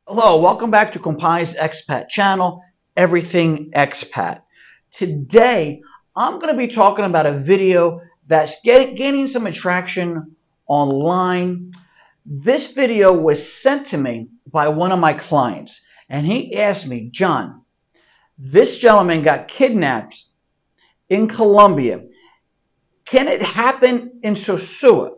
Hello, welcome back to Compai's Expat channel, Everything Expat. Today, I'm going to be talking about a video that's gaining some attraction online. This video was sent to me by one of my clients, and he asked me, John, this gentleman got kidnapped in Colombia. Can it happen in Sosua?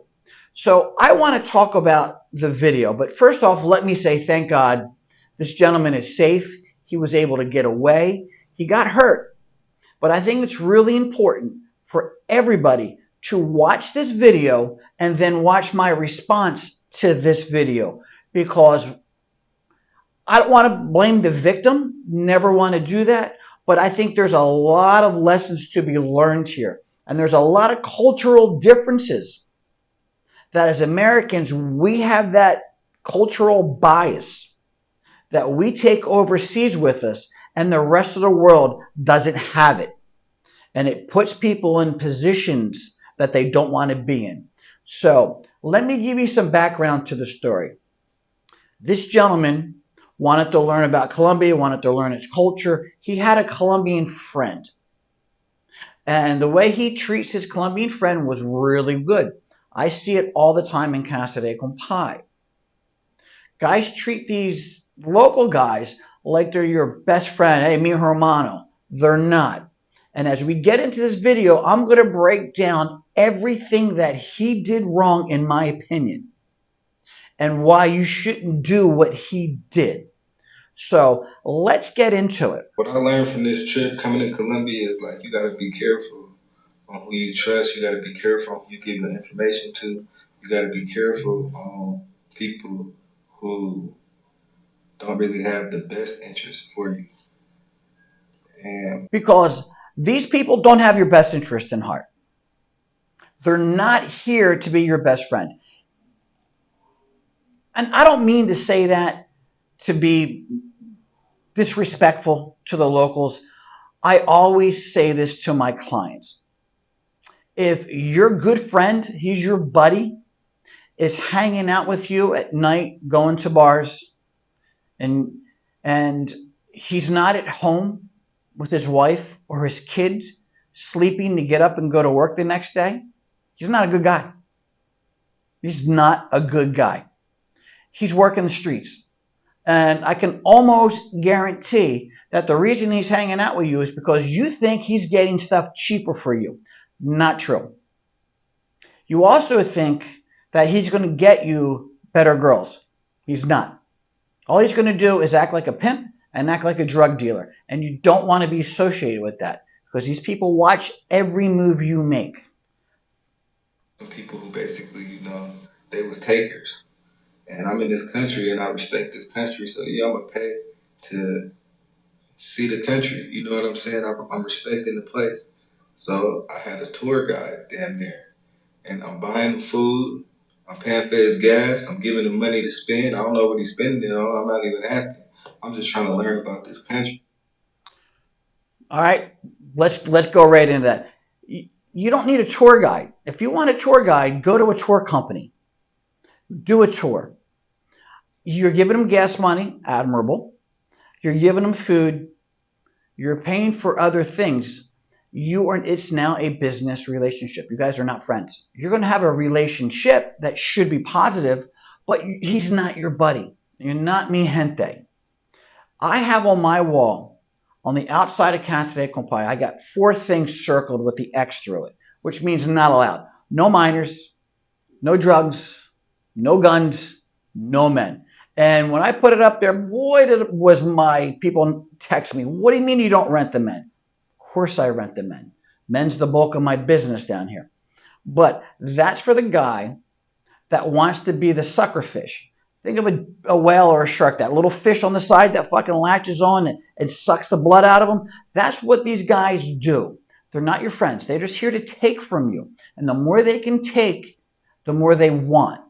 So I want to talk about the video, but first off, let me say thank God this gentleman is safe. He was able to get away. He got hurt, but I think it's really important for everybody to watch this video and then watch my response to this video, because I don't want to blame the victim, never want to do that, but I think there's a lot of lessons to be learned here. And there's a lot of cultural differences that as Americans, we have that cultural bias that we take overseas with us and the rest of the world doesn't have it. And it puts people in positions that they don't want to be in. So let me give you some background to the story. This gentleman wanted to learn about Colombia, wanted to learn its culture. He had a Colombian friend. And the way he treats his Colombian friend was really good. I see it all the time in Casa de Compai. Guys treat these local guys like they're your best friend. Hey, mi hermano. They're not. And as we get into this video, I'm going to break down everything that he did wrong, in my opinion, and why you shouldn't do what he did. So let's get into it. What I learned from this trip coming to Colombia is like you gotta be careful on who you trust. You gotta be careful on who you give your information to. You gotta be careful on people who don't really have the best interest for you. And Because these people don't have your best interest in heart. They're not here to be your best friend. And I don't mean to say that to be disrespectful to the locals. I always say this to my clients. If your good friend, he's your buddy, is hanging out with you at night, going to bars, and he's not at home with his wife or his kids, sleeping to get up and go to work the next day, he's not a good guy. He's not a good guy. He's working the streets. And I can almost guarantee that the reason he's hanging out with you is because you think he's getting stuff cheaper for you. Not true. You also think that he's going to get you better girls. He's not. All he's going to do is act like a pimp and act like a drug dealer. And you don't want to be associated with that, because these people watch every move you make. some people who basically, they was takers. And I'm in this country and I respect this country, so yeah, I'm gonna pay to see the country. You know what I'm saying? I'm respecting the place. So I had a tour guide damn near, and I'm buying him food. I'm paying for his gas. I'm giving him money to spend. I don't know what he's spending it on. I'm not even asking. I'm just trying to learn about this country. All right, let's go right into that. You don't need a tour guide. If you want a tour guide, go to a tour company. Do a tour. You're giving them gas money, admirable. You're giving them food. You're paying for other things. It's now a business relationship. You guys are not friends. You're going to have a relationship that should be positive, but he's not your buddy. You're not mi gente. I have on my wall, on the outside of Casa de Compai, I got 4 things circled with the X through it, which means not allowed. No minors, no drugs, no guns, no men. And when I put it up there, boy, was my people text me, what do you mean you don't rent the men? Of course I rent the men. Men's the bulk of my business down here. But that's for the guy that wants to be the sucker fish. Think of a whale or a shark, that little fish on the side that fucking latches on and sucks the blood out of them. That's what these guys do. They're not your friends. They're just here to take from you. And the more they can take, the more they want.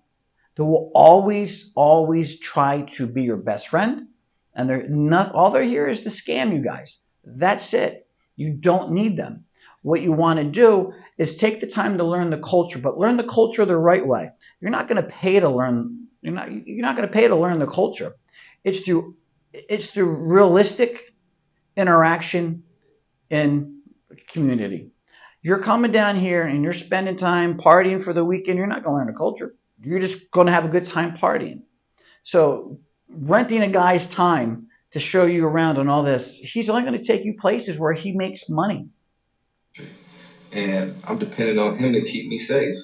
They will always, always try to be your best friend. And all they're here is to scam you guys. That's it. You don't need them. What you want to do is take the time to learn the culture, but learn the culture the right way. You're not going to pay to learn. You're not going to pay to learn the culture. It's through realistic interaction in community. You're coming down here and you're spending time partying for the weekend. You're not going to learn the culture. You're just going to have a good time partying. So renting a guy's time to show you around and all this, he's only going to take you places where he makes money. And I'm dependent on him to keep me safe.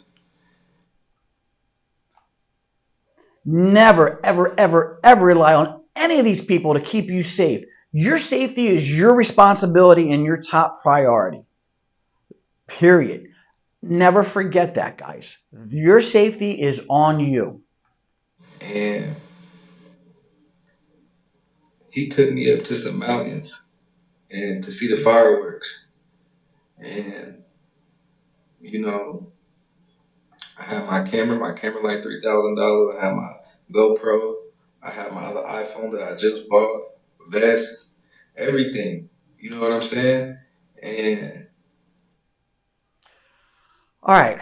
Never, ever, ever, ever rely on any of these people to keep you safe. Your safety is your responsibility and your top priority. Period. Never forget that, guys. Your safety is on you. And he took me up to some mountains and to see the fireworks. And, you know, I had my camera. My camera like $3,000. I had my GoPro. I had my other iPhone that I just bought. Vest, everything. You know what I'm saying? And All right.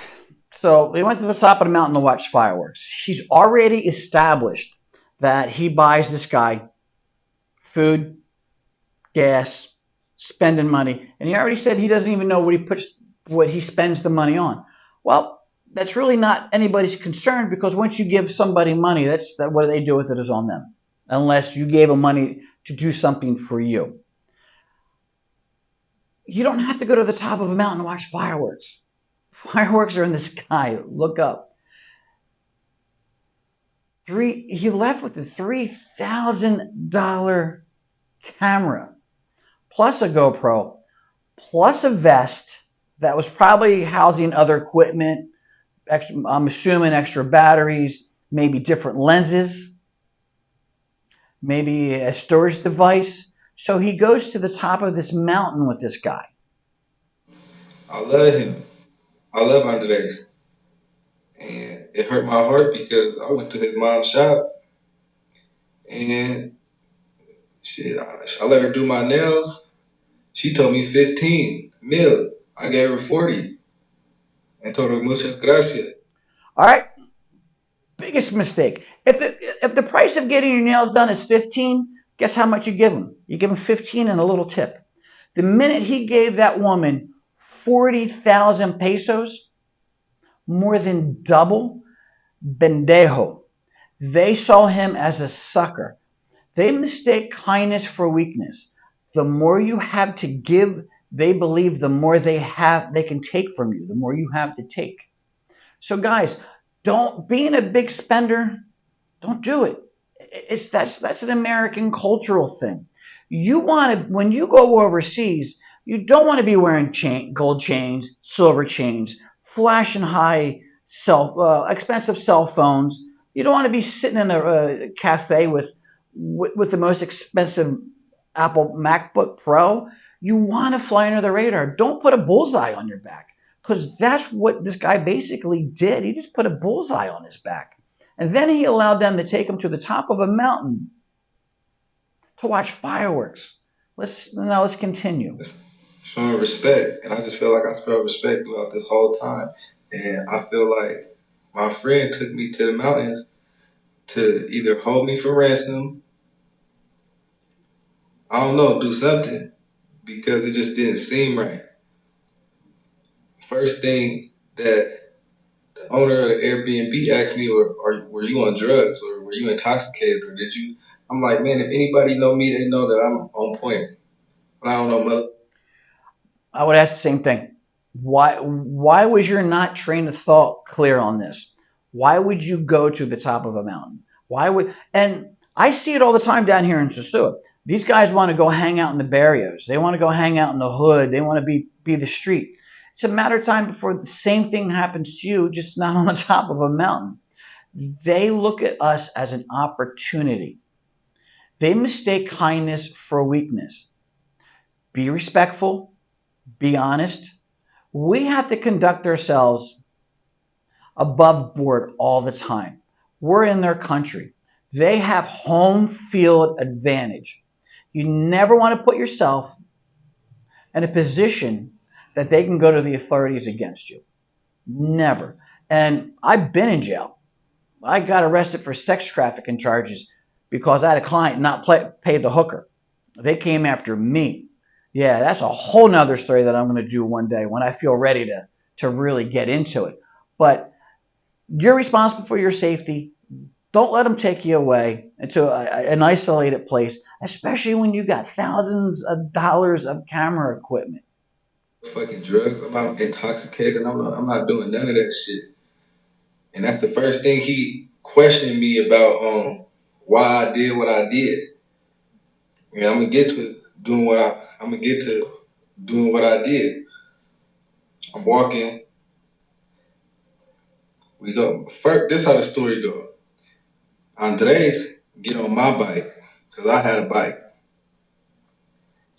So they went to the top of the mountain to watch fireworks. He's already established that he buys this guy food, gas, spending money, and he already said he doesn't even know what he spends the money on. Well, that's really not anybody's concern because once you give somebody money, what they do with it is on them, unless you gave them money to do something for you. You don't have to go to the top of a mountain to watch fireworks. Fireworks are in the sky. Look up. He left with a $3,000 camera, plus a GoPro, plus a vest that was probably housing other equipment. I'm assuming extra batteries, maybe different lenses, maybe a storage device. So he goes to the top of this mountain with this guy. I love him. I love Andres. And it hurt my heart because I went to his mom's shop and shit, I let her do my nails. She told me 15 mil. I gave her 40 and told her muchas gracias. All right. Biggest mistake. If the price of getting your nails done is 15, guess how much you give him? You give him 15 and a little tip. The minute he gave that woman 40,000 pesos, more than double, bendejo. They saw him as a sucker. They mistake kindness for weakness. The more you have to give, they believe the more they can take from you, the more you have to take. So guys, being a big spender, don't do it. That's an American cultural thing. When you go overseas, you don't want to be wearing gold chains, silver chains, flashing high expensive cell phones. You don't want to be sitting in a cafe with the most expensive Apple MacBook Pro. You want to fly under the radar. Don't put a bullseye on your back because that's what this guy basically did. He just put a bullseye on his back. And then he allowed them to take him to the top of a mountain to watch fireworks. Let's continue. Showing respect. And I just feel like I felt respect throughout this whole time. And I feel like my friend took me to the mountains to either hold me for ransom, I don't know, do something because it just didn't seem right. First thing that the owner of the Airbnb asked me, were you on drugs or were you intoxicated or did you? I'm like, man, if anybody know me, they know that I'm on point. But I don't know, mother. I would ask the same thing. Why was your not train of thought clear on this? Why would you go to the top of a mountain? And I see it all the time down here in Sosua. These guys want to go hang out in the barrios. They want to go hang out in the hood. They want to be the street. It's a matter of time before the same thing happens to you, just not on the top of a mountain. They look at us as an opportunity. They mistake kindness for weakness. Be respectful. Be honest. We have to conduct ourselves above board all the time. We're in their country. They have home field advantage. You never want to put yourself in a position that they can go to the authorities against you. Never. And I've been in jail. I got arrested for sex trafficking charges because I had a client not pay the hooker. They came after me. Yeah, that's a whole nother story that I'm going to do one day when I feel ready to really get into it. But you're responsible for your safety. Don't let them take you away into an isolated place, especially when you got thousands of dollars of camera equipment. Fucking drugs. I'm not intoxicated. I'm not doing none of that shit. And that's the first thing he questioned me about why I did what I did. And I'm gonna get to doing what I I'm gonna get to doing what I did. I'm walking. We go. First, this how the story go. Andres get on my bike because I had a bike,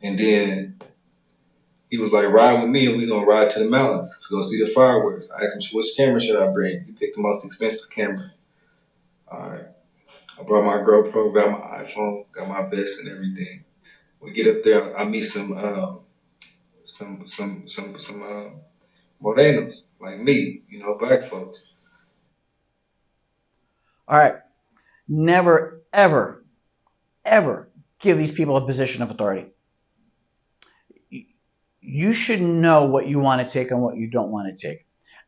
and then he was like, "Ride with me, and we gonna ride to the mountains to go see the fireworks." I asked him, "Which camera should I bring?" He picked the most expensive camera. All right. I brought my GoPro, got my iPhone, got my vest and everything. We get up there. I meet some morenos like me, black folks. All right. Never, ever, ever give these people a position of authority. You should know what you want to take and what you don't want to take.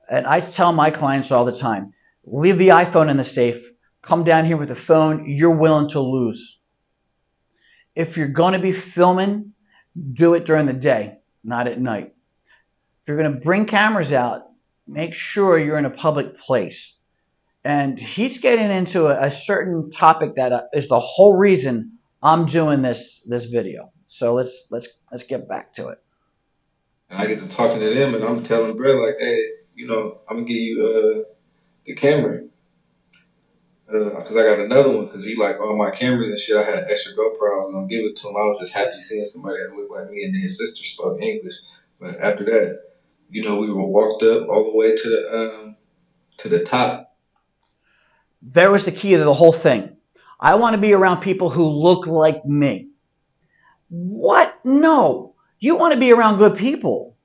And I tell my clients all the time, leave the iPhone in the safe. Come down here with a phone you're willing to lose. If you're going to be filming, do it during the day, not at night. If you're going to bring cameras out, make sure you're in a public place. And he's getting into a certain topic that is the whole reason I'm doing this video. So let's get back to it. And I get to talking to them, and I'm telling bro like, hey, I'm gonna give you the camera. Because I got another one, because he like all my cameras and shit. I had an extra GoPro. I was gonna give it to him. I was just happy seeing somebody that looked like me, and then his sister spoke English. But after that, we were walked up all the way to the top. There was the key to the whole thing. I want to be around people who look like me. What? No. You want to be around good people.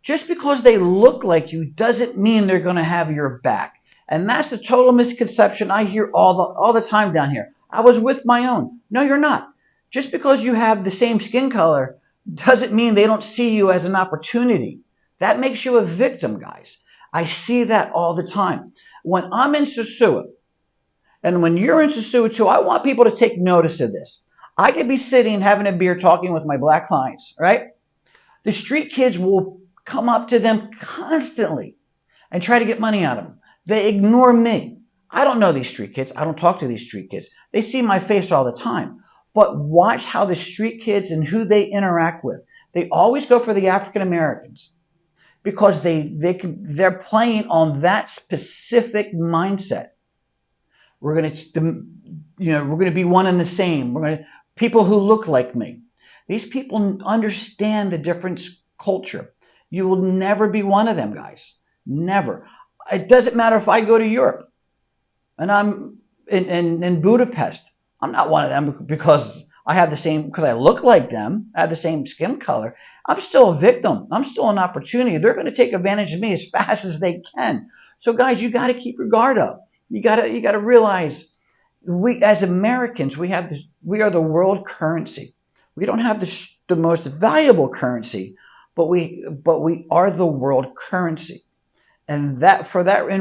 Just because they look like you doesn't mean they're going to have your back. And that's a total misconception I hear all the time down here. I was with my own. No, you're not. Just because you have the same skin color doesn't mean they don't see you as an opportunity. That makes you a victim, guys. I see that all the time. When I'm in Sosua, and when you're in Sosua too, I want people to take notice of this. I could be sitting having a beer talking with my black clients, right? The street kids will come up to them constantly and try to get money out of them. They ignore me. I don't know these street kids. I don't talk to these street kids. They see my face all the time. But watch how the street kids and who they interact with. They always go for the African Americans because they're playing on that specific mindset. We're going to be one and the same. People who look like me. These people understand the different culture. You will never be one of them, guys. Never. It doesn't matter if I go to Europe and I'm in Budapest. I'm not one of them because because I look like them, I have the same skin color. I'm still a victim. I'm still an opportunity. They're going to take advantage of me as fast as they can. So guys, you got to keep your guard up. You got to realize we as Americans, we are the world currency. We don't have the most valuable currency, but we are the world currency. And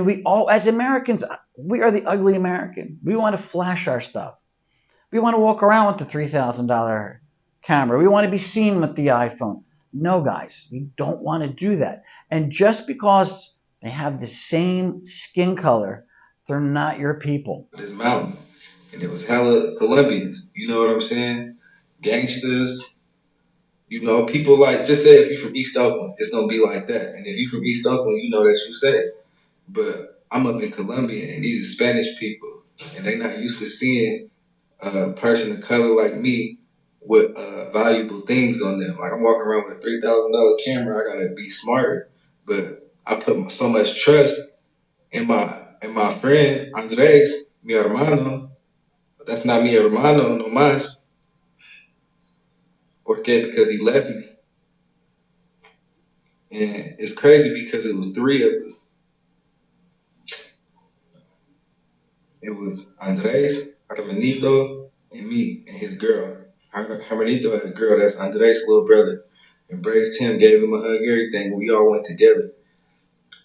we all, as Americans, we are the ugly American. We want to flash our stuff. We want to walk around with the $3,000 camera. We want to be seen with the iPhone. No, guys, you don't want to do that. And just because they have the same skin color, they're not your people. This mountain, and it was hella Colombians. You know what I'm saying? Gangsters. People like, just say if you're from East Oakland, it's gonna be like that. And if you're from East Oakland, you know that you safe. But I'm up in Colombia, and these are Spanish people, and they not used to seeing a person of color like me with valuable things on them. Like I'm walking around with a $3,000 camera, I gotta be smarter. But I put so much trust in my friend Andres, mi hermano. But that's not mi hermano no más. ¿Por qué? Because he left me. And it's crazy because it was three of us. It was Andres, Hermanito, and and me and his girl. Hermanito had a girl that's Andres' little brother. Embraced him, gave him a hug, everything. We all went together.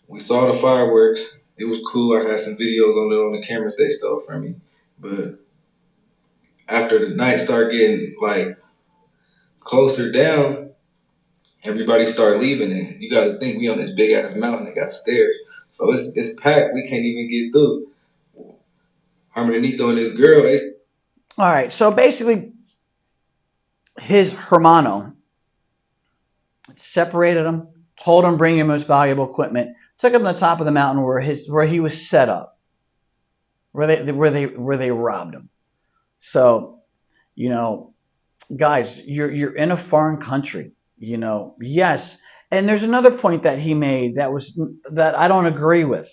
We saw the fireworks. It was cool. I had some videos on it on the cameras they stole from me. But after the night started getting like closer down, everybody started leaving. And you got to think we on this big ass mountain that got stairs, so it's packed. We can't even get through. Hermanito and his girl, they All right. So basically, his hermano separated him, told him bring him most valuable equipment, took him to the top of the mountain where he was set up, where they robbed him. So, you know, guys, you're in a foreign country. Yes. And there's another point that he made that I don't agree with.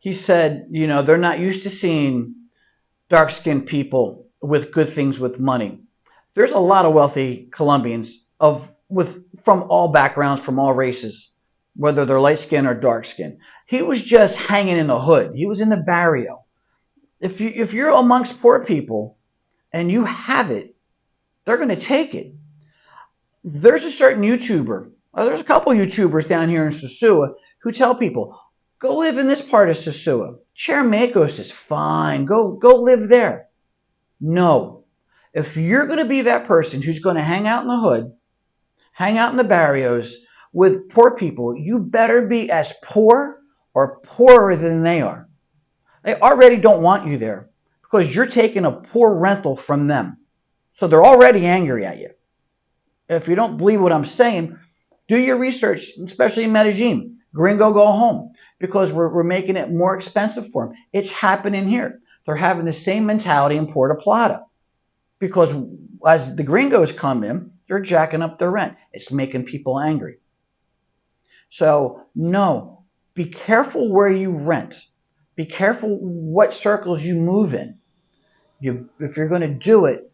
He said, they're not used to seeing dark skinned people with good things with money. There's a lot of wealthy Colombians from all backgrounds, from all races, whether they're light skinned or dark skinned. He was just hanging in the hood. He was in the barrio. If you're amongst poor people and you have it, they're going to take it. There's a certain YouTuber, there's a couple YouTubers down here in Sosua who tell people, go live in this part of Sosua. Chermacos is fine. Go live there. No. If you're going to be that person who's going to hang out in the hood, hang out in the barrios with poor people, you better be as poor or poorer than they are. They already don't want you there because you're taking a poor rental from them. So they're already angry at you. If you don't believe what I'm saying, do your research, especially in Medellin. Gringo, go home, because we're making it more expensive for them. It's happening here. They're having the same mentality in Puerto Plata, because as the gringos come in, they're jacking up their rent. It's making people angry. So, no, be careful where you rent. Be careful what circles you move in. If you're going to do it,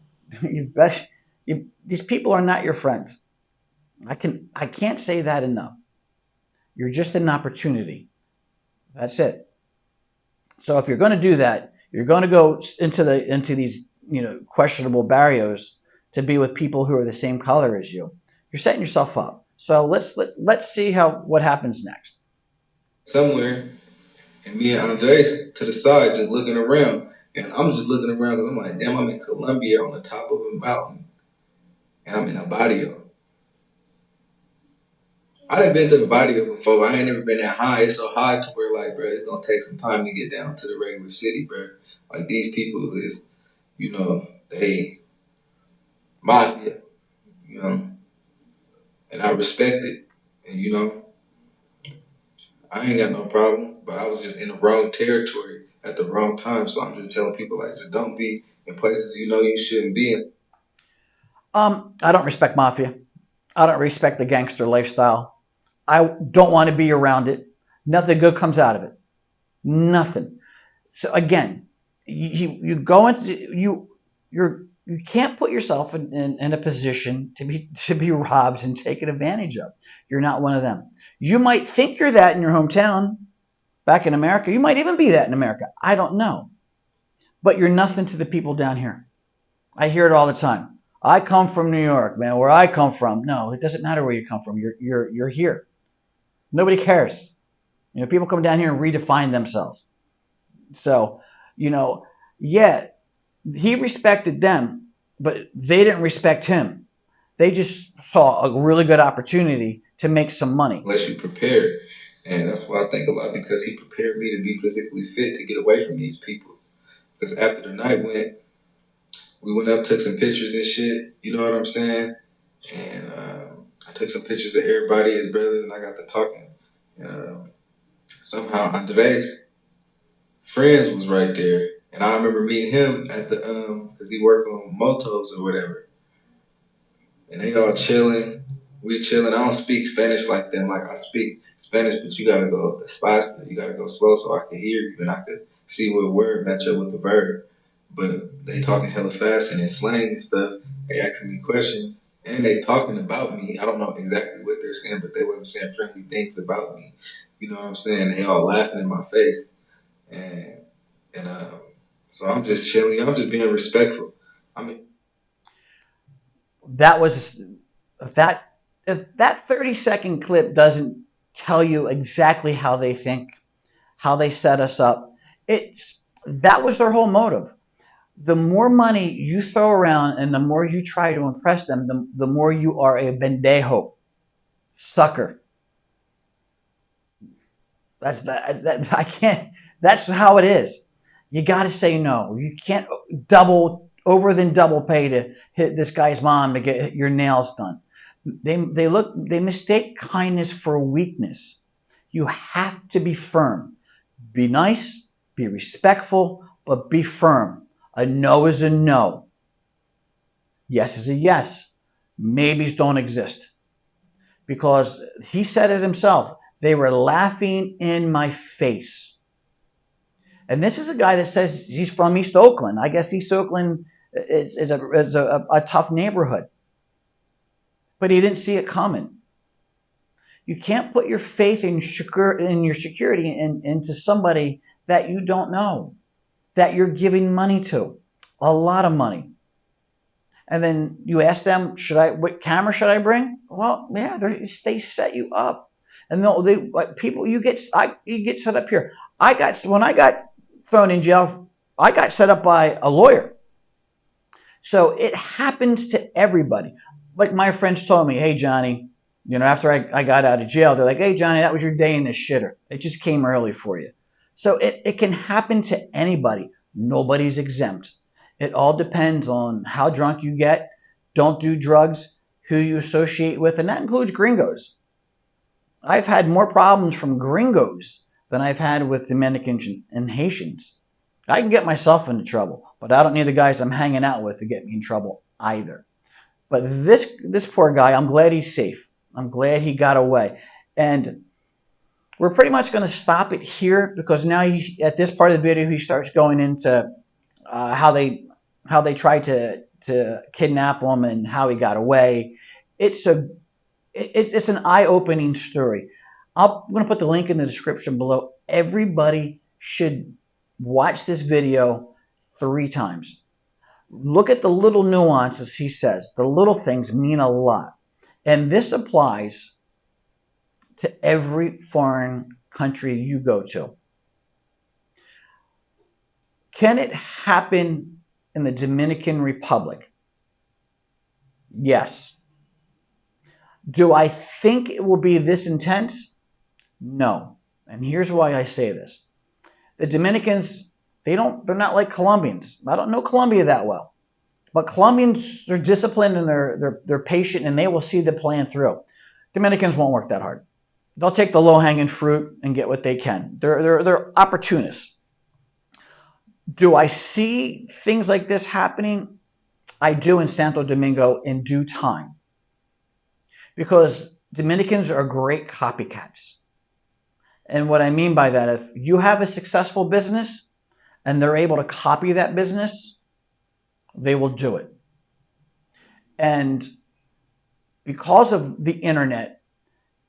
these people are not your friends. I can't say that enough. You're just an opportunity. That's it. So if you're going to do that, you're going to go into these questionable barrios to be with people who are the same color as you. You're setting yourself up. So let's see what happens next. somewhere, and me and Andres to the side just looking around. And I'm just looking around because I'm like, damn, I'm in Colombia on the top of a mountain, and I'm in a barrio. I done been to the barrio before, but I ain't never been that high. It's so high to where, like, bro, it's gonna take some time to get down to the regular city, bro. Like, these people is, they mafia, you know, and I respect it. And, I ain't got no problem, but I was just in the wrong territory at the wrong time. So I'm just telling people, like, just don't be in places you shouldn't be in. I don't respect mafia. I don't respect the gangster lifestyle. I don't want to be around it. Nothing good comes out of it. Nothing. So again, you go into you can't put yourself in a position to be robbed and taken advantage of. You're not one of them. You might think you're that in your hometown, back in America. You might even be that in America. I don't know. But you're nothing to the people down here. I hear it all the time. I come from New York, man. Where I come from, no, it doesn't matter where you come from. You're here. Nobody cares. People come down here and redefine themselves. So, yeah, he respected them, but they didn't respect him. They just saw a really good opportunity to make some money. Unless you prepare. And that's why I think a lot, because he prepared me to be physically fit to get away from these people. Because after the night we went up, took some pictures and shit. You know what I'm saying? And I took some pictures of everybody, his brothers, and I got to talking. Somehow Andres' friends was right there. And I remember meeting him at the, because he worked on motos or whatever. And they all chilling. We chilling. I don't speak Spanish like them. Like, I speak Spanish, but you gotta go despacio. You gotta go slow so I can hear you and I could see what word match up with the verb. But they talking hella fast and in slang and stuff. They asking me questions and they talking about me. I don't know exactly what they're saying, but they wasn't saying friendly things about me. You know what I'm saying? They all laughing in my face, and so I'm just chilling. I'm just being respectful. I mean, That was if that 30-second clip doesn't tell you exactly how they think, how they set us up, that was their whole motive. The more money you throw around and the more you try to impress them, the more you are a bendejo, sucker. I can't. That's how it is. You got to say no. You can't double pay to hit this guy's mom to get your nails done. They mistake kindness for weakness. You have to be firm. Be nice, be respectful, but be firm. A no is a no. Yes is a yes. Maybes don't exist. Because he said it himself. They were laughing in my face. And this is a guy that says he's from East Oakland. I guess East Oakland is a tough neighborhood. But he didn't see it coming. You can't put your faith in your security into somebody that you don't know, that you're giving money to, a lot of money. And then you ask them, what camera should I bring? Well, yeah, they set you up. And people, you get set up here. When I got thrown in jail, I got set up by a lawyer. So it happens to everybody. Like my friends told me, hey, Johnny, after I got out of jail, they're like, hey, Johnny, that was your day in the shitter. It just came early for you. So it can happen to anybody. Nobody's exempt. It all depends on how drunk you get, don't do drugs, who you associate with, and that includes gringos. I've had more problems from gringos than I've had with Dominicans and Haitians. I can get myself into trouble, but I don't need the guys I'm hanging out with to get me in trouble either. But this poor guy, I'm glad he's safe. I'm glad he got away. And we're pretty much going to stop it here because now at this part of the video, he starts going into how they tried to kidnap him and how he got away. It's an eye-opening story. I'm going to put the link in the description below. Everybody should watch this video 3 times. Look at the little nuances he says. The little things mean a lot. And this applies to every foreign country you go to. Can it happen in the Dominican Republic? Yes. Do I think it will be this intense? No. And here's why I say this. The Dominicans, they're not like Colombians. I don't know Colombia that well. But Colombians are disciplined and they're patient and they will see the plan through. Dominicans won't work that hard. They'll take the low-hanging fruit and get what they can. They're opportunists. Do I see things like this happening? I do in Santo Domingo in due time. Because Dominicans are great copycats. And what I mean by that, if you have a successful business and they're able to copy that business, they will do it. And because of the internet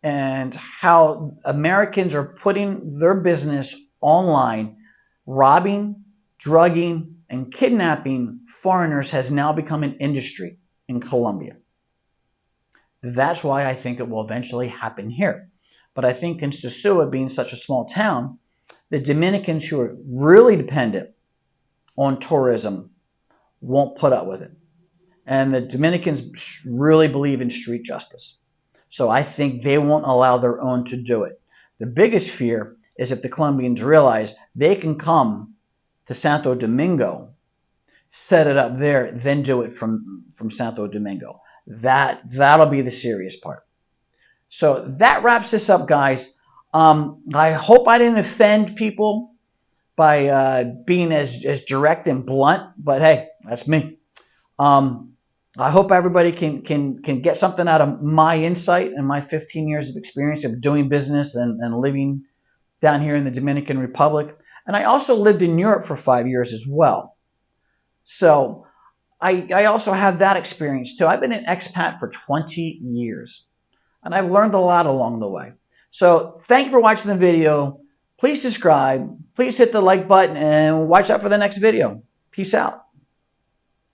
and how Americans are putting their business online, robbing, drugging, and kidnapping foreigners has now become an industry in Colombia. That's why I think it will eventually happen here. But I think in Sosua, being such a small town, the Dominicans who are really dependent on tourism won't put up with it. And the Dominicans really believe in street justice. So I think they won't allow their own to do it. The biggest fear is if the Colombians realize they can come to Santo Domingo, set it up there, then do it from Santo Domingo. That'll be the serious part. So that wraps this up, guys. I hope I didn't offend people by being as direct and blunt, but hey, that's me. I hope everybody can get something out of my insight and my 15 years of experience of doing business and living down here in the Dominican Republic. And I also lived in Europe for 5 years as well. So I also have that experience too. I've been an expat for 20 years. And I've learned a lot along the way. So thank you for watching the video. Please subscribe. Please hit the like button and watch out for the next video. Peace out.